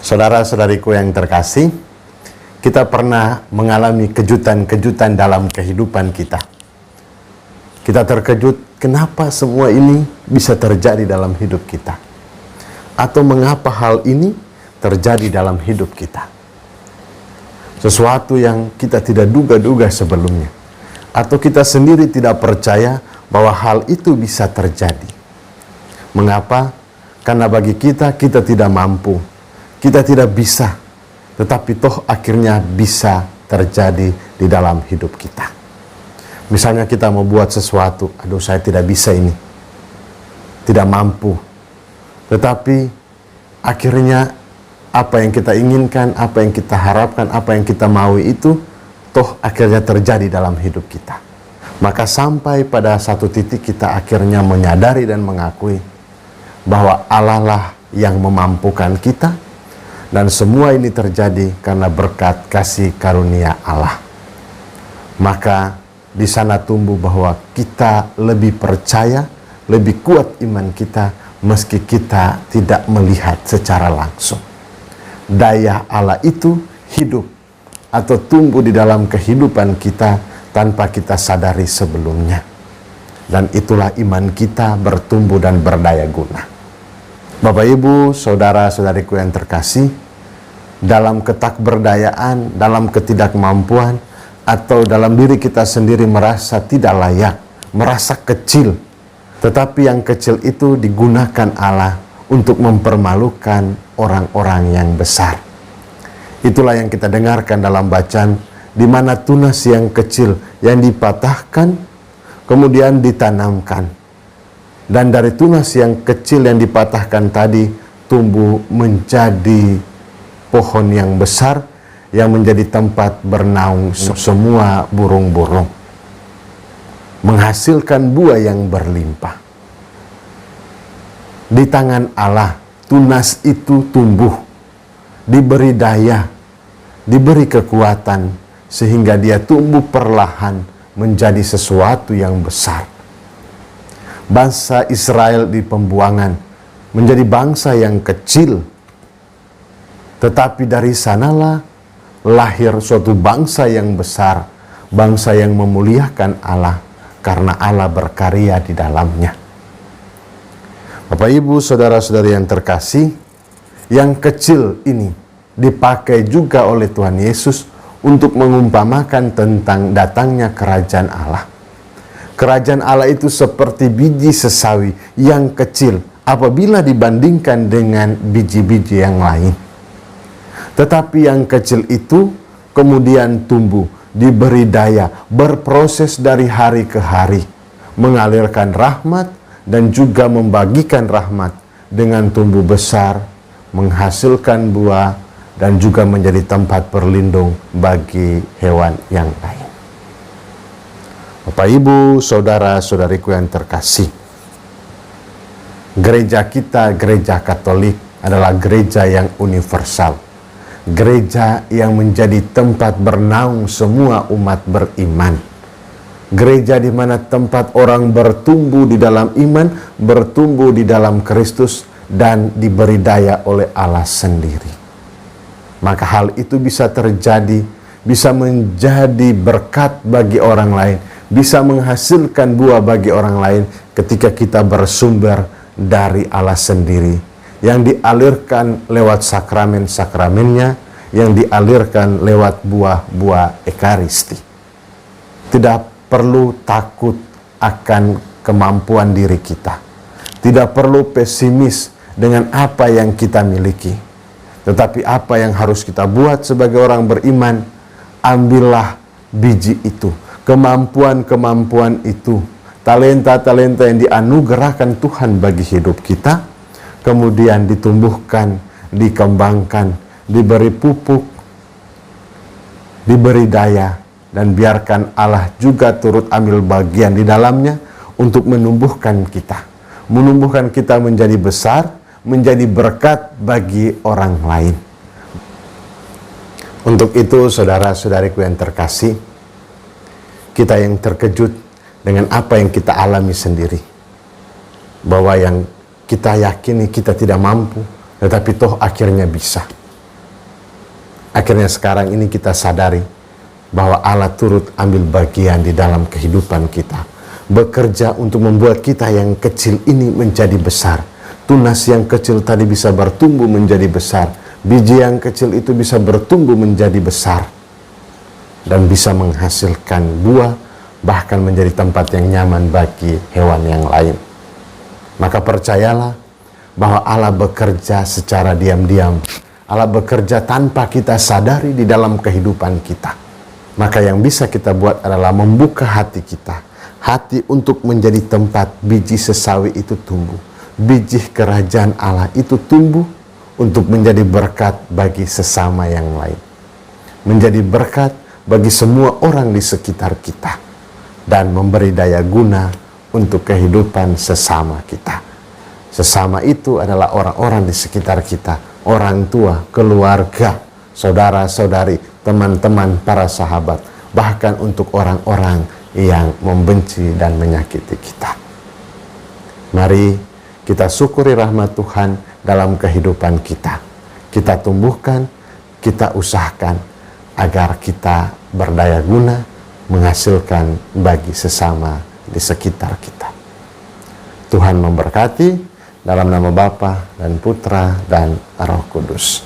Saudara-saudariku yang terkasih, kita pernah mengalami kejutan-kejutan dalam kehidupan kita. Kita terkejut, kenapa semua ini bisa terjadi dalam hidup kita? Atau mengapa hal ini terjadi dalam hidup kita? Sesuatu yang kita tidak duga-duga sebelumnya. Atau kita sendiri tidak percaya bahwa hal itu bisa terjadi. Mengapa? Karena bagi kita tidak mampu. Kita tidak bisa, tetapi toh akhirnya bisa terjadi di dalam hidup kita. Misalnya kita mau buat sesuatu, aduh saya tidak bisa ini, tidak mampu. Tetapi akhirnya apa yang kita inginkan, apa yang kita harapkan, apa yang kita mau itu, toh akhirnya terjadi dalam hidup kita. Maka sampai pada satu titik kita akhirnya menyadari dan mengakui bahwa Allah lah yang memampukan kita. Dan semua ini terjadi karena berkat kasih karunia Allah. Maka di sana tumbuh bahwa kita lebih percaya, lebih kuat iman kita meski kita tidak melihat secara langsung. Daya Allah itu hidup atau tumbuh di dalam kehidupan kita tanpa kita sadari sebelumnya. Dan itulah iman kita bertumbuh dan berdaya guna. Bapak Ibu, saudara-saudariku yang terkasih, dalam ketakberdayaan, dalam ketidakmampuan, atau dalam diri kita sendiri merasa tidak layak, merasa kecil, tetapi yang kecil itu digunakan Allah untuk mempermalukan orang-orang yang besar. Itulah yang kita dengarkan dalam bacaan, di mana tunas yang kecil yang dipatahkan, kemudian ditanamkan. Dan dari tunas yang kecil yang dipatahkan tadi tumbuh menjadi pohon yang besar yang menjadi tempat bernaung semua burung-burung, menghasilkan buah yang berlimpah. Di tangan Allah tunas itu tumbuh, diberi daya, diberi kekuatan sehingga dia tumbuh perlahan menjadi sesuatu yang besar. Bangsa Israel di pembuangan menjadi bangsa yang kecil, tetapi dari sanalah lahir suatu bangsa yang besar, bangsa yang memuliakan Allah karena Allah berkarya di dalamnya. Bapak Ibu, saudara-saudari yang terkasih, yang kecil ini dipakai juga oleh Tuhan Yesus untuk mengumpamakan tentang datangnya kerajaan Allah. Kerajaan Allah itu seperti biji sesawi yang kecil apabila dibandingkan dengan biji-biji yang lain. Tetapi yang kecil itu kemudian tumbuh, diberi daya, berproses dari hari ke hari, mengalirkan rahmat dan juga membagikan rahmat dengan tumbuh besar, menghasilkan buah, dan juga menjadi tempat berlindung bagi hewan yang lain. Bapak Ibu, saudara-saudariku yang terkasih, gereja kita, gereja Katolik, adalah gereja yang universal. Gereja yang menjadi tempat bernaung semua umat beriman. Gereja di mana tempat orang bertumbuh di dalam iman, bertumbuh di dalam Kristus, dan diberi daya oleh Allah sendiri. Maka hal itu bisa terjadi, bisa menjadi berkat bagi orang lain, bisa menghasilkan buah bagi orang lain ketika kita bersumber dari Allah sendiri, yang dialirkan lewat sakramen-sakramennya, yang dialirkan lewat buah-buah Ekaristi. Tidak perlu takut akan kemampuan diri kita. Tidak perlu pesimis dengan apa yang kita miliki. Tetapi apa yang harus kita buat sebagai orang beriman, ambillah biji itu, kemampuan-kemampuan itu, talenta-talenta yang dianugerahkan Tuhan bagi hidup kita, kemudian ditumbuhkan, dikembangkan, diberi pupuk, diberi daya, dan biarkan Allah juga turut ambil bagian di dalamnya untuk menumbuhkan kita menjadi besar, menjadi berkat bagi orang lain. Untuk itu, saudara-saudariku yang terkasih, kita yang terkejut dengan apa yang kita alami sendiri, bahwa yang kita yakini kita tidak mampu, tetapi toh akhirnya bisa. Akhirnya sekarang ini kita sadari bahwa Allah turut ambil bagian di dalam kehidupan kita, bekerja untuk membuat kita yang kecil ini menjadi besar. Tunas yang kecil tadi bisa bertumbuh menjadi besar, biji yang kecil itu bisa bertumbuh menjadi besar dan bisa menghasilkan buah, bahkan menjadi tempat yang nyaman bagi hewan yang lain. Maka percayalah bahwa Allah bekerja secara diam-diam. Allah bekerja tanpa kita sadari di dalam kehidupan kita. Maka yang bisa kita buat adalah membuka hati kita. Hati untuk menjadi tempat biji sesawi itu tumbuh. Biji kerajaan Allah itu tumbuh untuk menjadi berkat bagi sesama yang lain. Menjadi berkat bagi semua orang di sekitar kita. Dan memberi daya guna untuk kehidupan sesama kita. Sesama itu adalah orang-orang di sekitar kita. Orang tua, keluarga, saudara-saudari, teman-teman, para sahabat, bahkan untuk orang-orang yang membenci dan menyakiti kita. Mari kita syukuri rahmat Tuhan dalam kehidupan kita. Kita tumbuhkan, kita usahakan agar kita berdaya guna, menghasilkan bagi sesama di sekitar kita. Tuhan memberkati dalam nama Bapa dan Putra dan Roh Kudus.